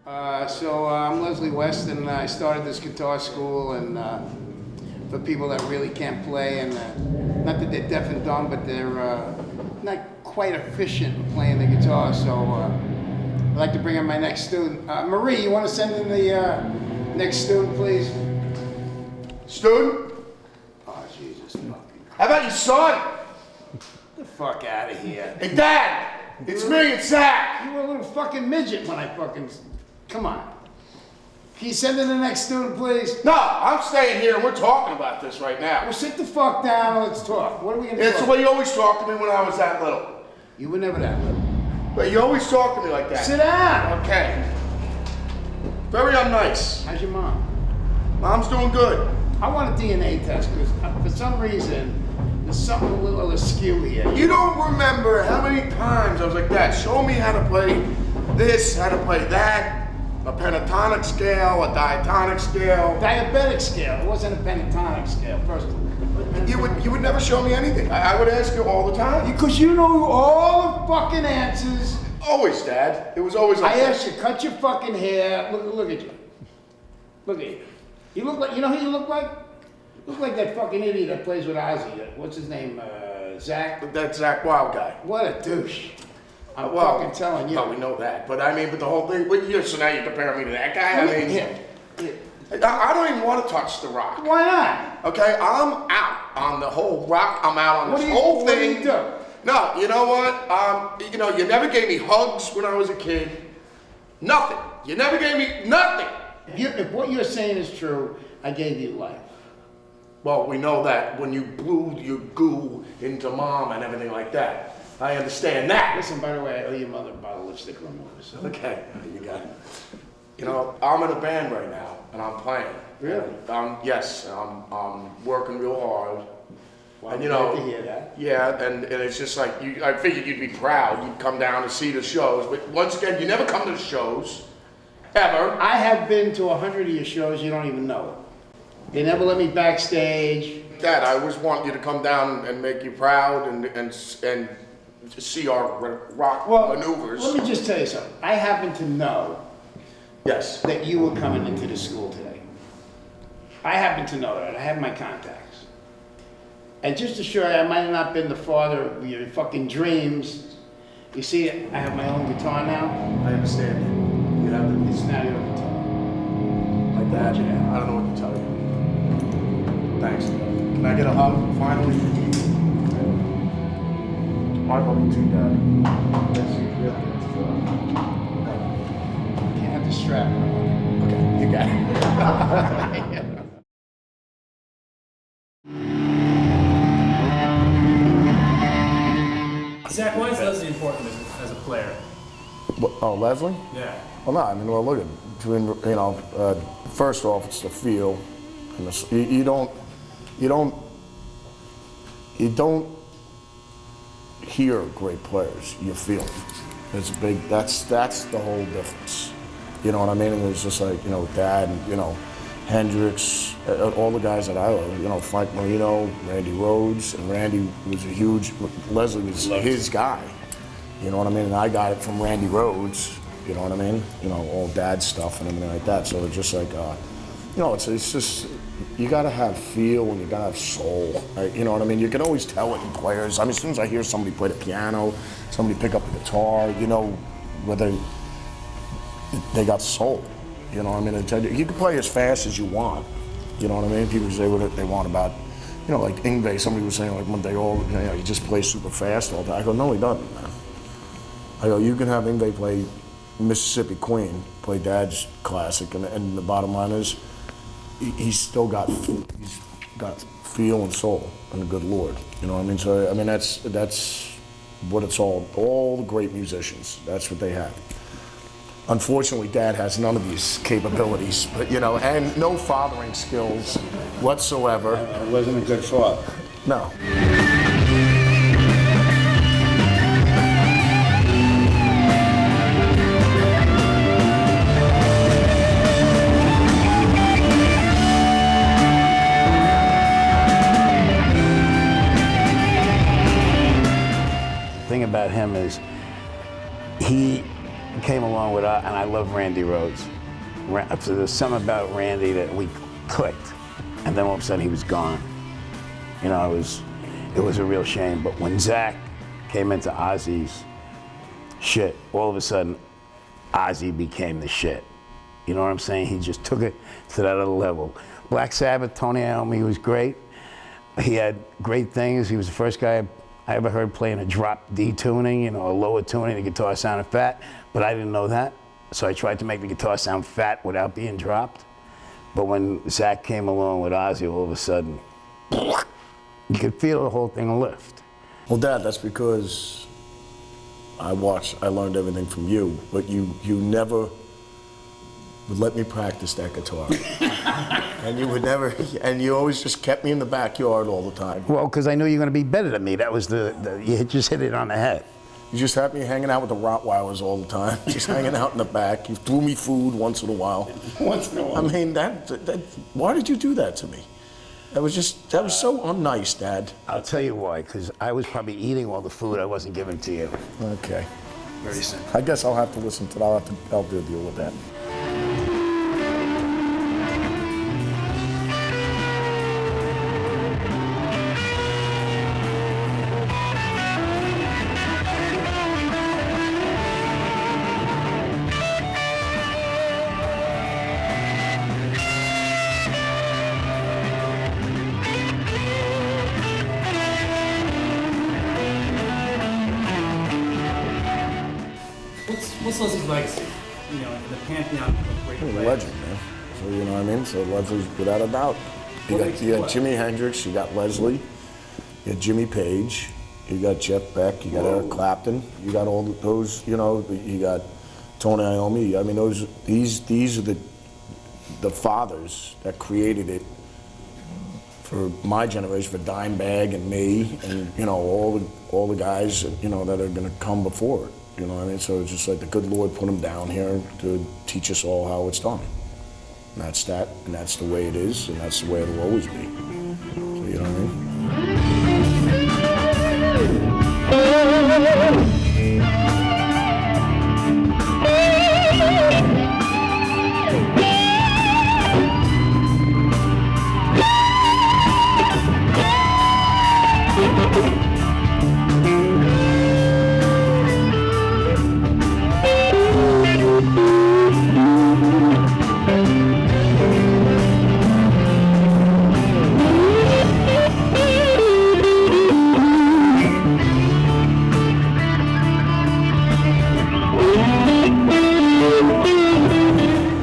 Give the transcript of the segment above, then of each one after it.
I'm Leslie West, and I started this guitar school and for people that really can't play, and not that they're deaf and dumb, but they're not quite efficient in playing the guitar. So I'd like to bring in my next student. Marie, you want to send in the next student, please? Student? Oh, Jesus fucking. How about your son? Get the fuck out of here. Hey, Dad! It's me, it's Zakk! You were a little fucking midget when I fucking... Come on. Can you send in the next student, please? No, I'm staying here and we're talking about this right now. Well, sit the fuck down and let's talk. What are we gonna It's talk? the way you always talked to me when I was that little. You were never that little. But you always talk to me like that. Sit down. Okay. Very unnice. How's your mom? Mom's doing good. I want a DNA test because for some reason there's something a little askew here. You don't remember how many times I was like, Dad, show me how to play this, how to play that. A pentatonic scale, a diatonic scale. Diabetic scale. It wasn't a pentatonic scale, first of all. You would never show me anything. I would ask you all the time. Because you know all the fucking answers. Always, Dad. It was always like I that. asked you, cut your fucking hair. Look at you. Look at you. You look like, you know who you look like? You look like that fucking idiot that plays with Ozzy. What's his name? Zakk? That Zakk Wylde guy. What a douche. I'm Well, fucking telling you. Oh, we know that. But I mean, but the whole thing, so now you're comparing me to that guy? I mean, Yeah. I don't even want to touch the rock. Why not? Okay, I'm out on the whole rock. I'm out on this whole What thing. do you do? No, you know what? You never gave me hugs when I was a kid. Nothing. You never gave me nothing. If what you're saying is true, I gave you life. Well, we know that when you blew your goo into Mom and everything like that. I understand that. Listen, by the way, I owe your mother a bottle of lipstick remover. So. Okay, you got it. You know, I'm in a band right now, and I'm playing. Really? Yes, I'm working real hard. Well, And I'm glad to hear that. Yeah, and it's just like, I figured you'd be proud. You'd come down and see the shows, but once again, you never come to the shows, ever. I have been to 100 of your shows, you don't even know it. They never let me backstage. Dad, I always want you to come down and make you proud and see our rock maneuvers. Let me just tell you something. I happen to know Yes. that you were coming into the school today. I happen to know that. I have my contacts. And just to show you, I might have not been the father of your fucking dreams. You see, I have my own guitar now. I understand. You have to. It's not your guitar. My dad, I don't know what to tell you. Thanks. Can I get a hug, finally? I love you too, Dad. You can't have the strap. Okay, you got it. Zakk, why is Leslie important as a player? Oh, Leslie? Yeah. Well, no, I mean, well, look at, first off, it's the feel. And you don't hear great players, you feel them. It's big, that's the whole difference. You know what I mean? And it's just like, Dad, and, Hendrix, all the guys that I love, Frank Marino, Randy Rhoads, and Randy was Leslie was his guy. You know what I mean? And I got it from Randy Rhoads, you know what I mean? All Dad stuff and everything like that. So it's just like, it's just, you gotta have feel and you gotta have soul. Right? You know what I mean? You can always tell it in players. I mean, as soon as I hear somebody play the piano, somebody pick up the guitar, whether they got soul. You know what I mean? You can play as fast as you want. You know what I mean? People say what they want about, like Yngwie, somebody was saying like one day, he just plays super fast all the time. I go, no, he doesn't, man. I go, you can have Yngwie play Mississippi Queen, play Dad's classic, and the bottom line is, he's got feel and soul and a good Lord. You know what I mean? So, I mean, that's what it's all the great musicians, that's what they have. Unfortunately, Dad has none of these capabilities, but and no fathering skills whatsoever. I wasn't a good father. No. The thing about him is he came a long and I love Randy Rhoads. So there's something about Randy that we clicked, and then all of a sudden he was gone. You know, it was a real shame. But when Zakk came into Ozzy's shit, all of a sudden, Ozzy became the shit. You know what I'm saying? He just took it to that other level. Black Sabbath, Tony Iommi was great. He had great things. He was the first guy I ever heard playing a drop D tuning, you know, a lower tuning. The guitar sounded fat, but I didn't know that. So I tried to make the guitar sound fat without being dropped. But when Zakk came along with Ozzy, all of a sudden, you could feel the whole thing lift. Well, Dad, that's because I learned everything from you, but you never would let me practice that guitar. And you would never, and you always just kept me in the backyard all the time. Well, because I knew you were going to be better than me. That was you just hit it on the head. You just had me hanging out with the Rottweilers all the time, just hanging out in the back. You threw me food once in a while. Once in a while. I mean, why did you do that to me? That was so unnice, Dad. I'll tell you why, because I was probably eating all the food I wasn't giving to you. Okay. Very simple. I guess I'll have to listen to that. I'll do a deal with that. What's Leslie's legacy? You know, in the pantheon of great players. Legend, man. So you know what I mean? So Leslie's without a doubt. You got Jimi Hendrix, you got Leslie, you got Jimmy Page, you got Jeff Beck, you got Eric Clapton, you got all those, you know, you got Tony Iommi. I mean, these are the fathers that created it for my generation, for Dimebag and me, and you know all the guys you know that are going to come before it. You know what I mean? So it's just like the good Lord put them down here to teach us all how it's done. And that's that, and that's the way it is, and that's the way it'll always be. So you know what I mean?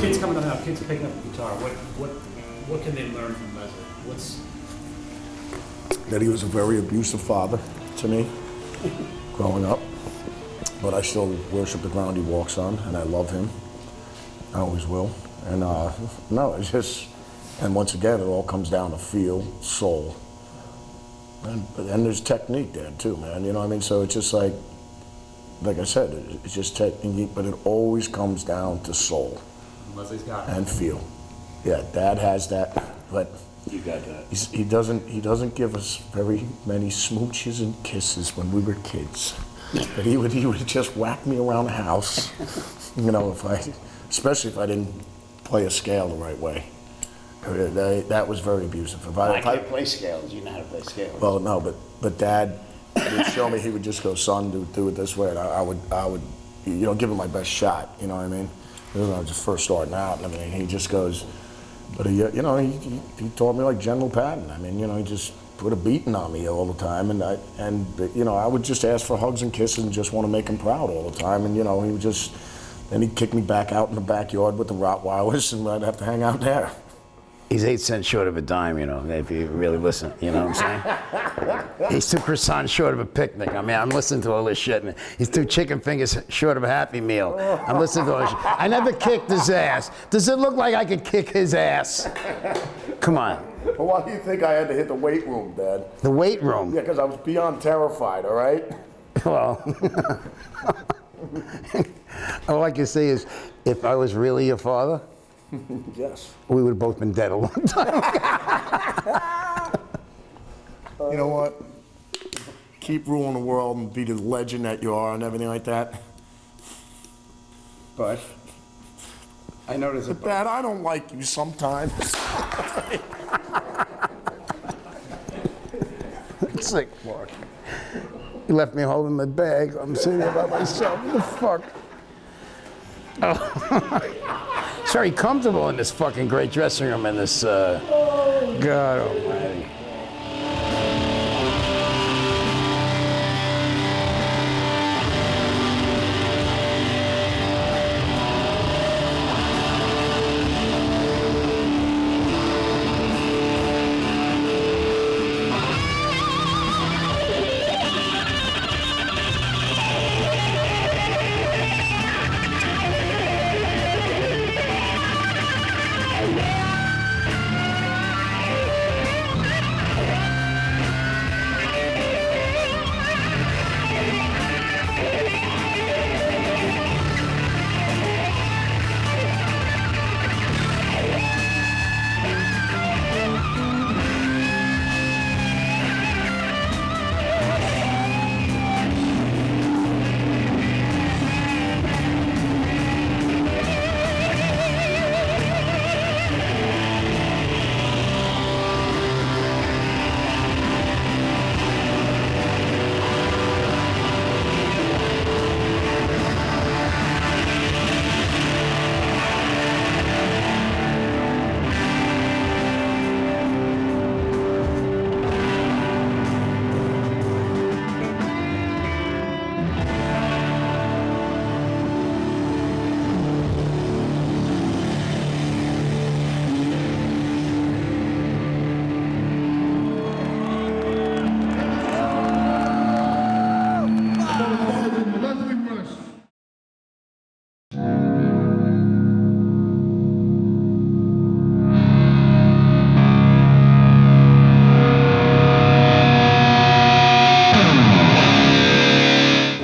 Kids coming up now, kids picking up the guitar. What can they learn from Leslie? That he was a very abusive father to me growing up, but I still worship the ground he walks on, and I love him. I always will. And no, it's just, and once again, it all comes down to feel, soul, and there's technique there too, man. You know what I mean? So it's just like I said, it's just technique, but it always comes down to soul. Leslie's got it. And feel. Yeah, Dad has that, but You got that. he doesn't give us very many smooches and kisses when we were kids. But he would just whack me around the house, you know, especially if I didn't play a scale the right way. That was very abusive. I can't play scales. You know how to play scales. Well, no, but Dad would show me. He would just go, "Son, do it this way," and I would, you know, give it my best shot. You know what I mean? When I was just first starting out and everything, he just goes, but you know, he taught me like General Patton. I mean, you know, he just put a beating on me all the time, and you know, I would just ask for hugs and kisses and just want to make him proud all the time, and you know, then he'd kick me back out in the backyard with the Rottweilers, and I'd have to hang out there. He's 8 cents short of a dime, you know, if you really listen, you know what I'm saying? He's 2 croissants short of a picnic. I mean, I'm listening to all this shit, and he's 2 chicken fingers short of a Happy Meal. I'm listening to all this shit. I never kicked his ass. Does it look like I could kick his ass? Come on. Well, why do you think I had to hit the weight room, Dad? The weight room? Yeah, because I was beyond terrified, all right? Well, all I can say is, if I was really your father, Yes. we would have both been dead a long time ago. You know what? Keep ruling the world and be the legend that you are and everything like that. but I know there's a but. Dad, I don't like you sometimes. It's like, Mark, you left me holding the bag. I'm sitting there by myself. What the fuck? Oh. It's very comfortable in this fucking great dressing room in this, God almighty.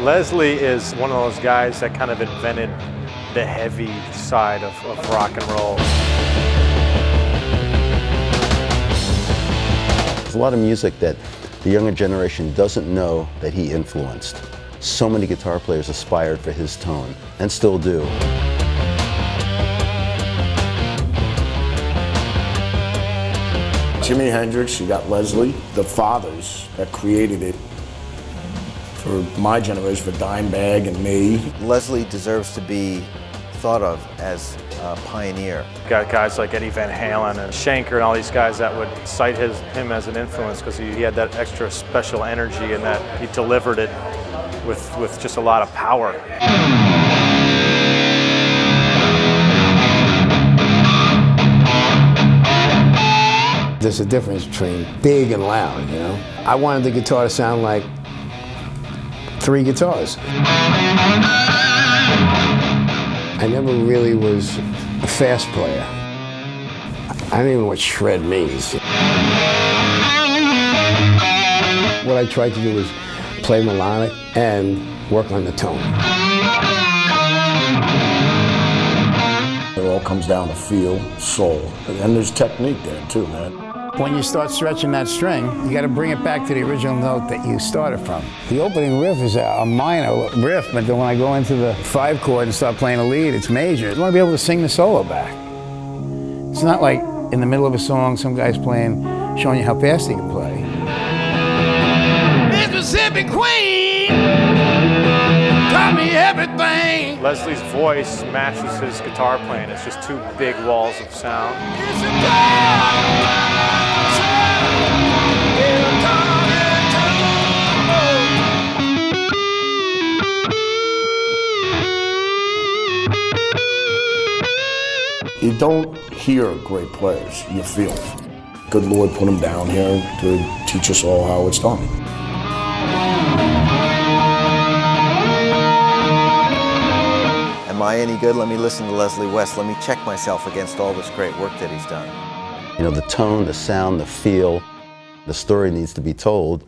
Leslie is one of those guys that kind of invented the heavy side of rock and roll. There's a lot of music that the younger generation doesn't know that he influenced. So many guitar players aspired for his tone, and still do. Jimi Hendrix, you got Leslie, the fathers that created it for my generation, for Dimebag and me. Leslie deserves to be thought of as a pioneer. Got guys like Eddie Van Halen and Schenker and all these guys that would cite him as an influence because he had that extra special energy and that he delivered it with just a lot of power. There's a difference between big and loud, you know? I wanted the guitar to sound like 3 guitars. I never really was a fast player. I don't even know what shred means. What I tried to do was play melodic and work on the tone. It all comes down to feel, soul, and there's technique there too, man. When you start stretching that string, you got to bring it back to the original note that you started from. The opening riff is a minor riff, but then when I go into the 5 chord and start playing a lead, it's major. You want to be able to sing the solo back. It's not like in the middle of a song, some guy's playing, showing you how fast he can play. Mississippi Queen taught me everything. Leslie's voice matches his guitar playing. It's just 2 big walls of sound. You don't hear great players, you feel it. Good Lord put them down here to teach us all how it's done. Am I any good? Let me listen to Leslie West. Let me check myself against all this great work that he's done. You know, the tone, the sound, the feel, the story needs to be told.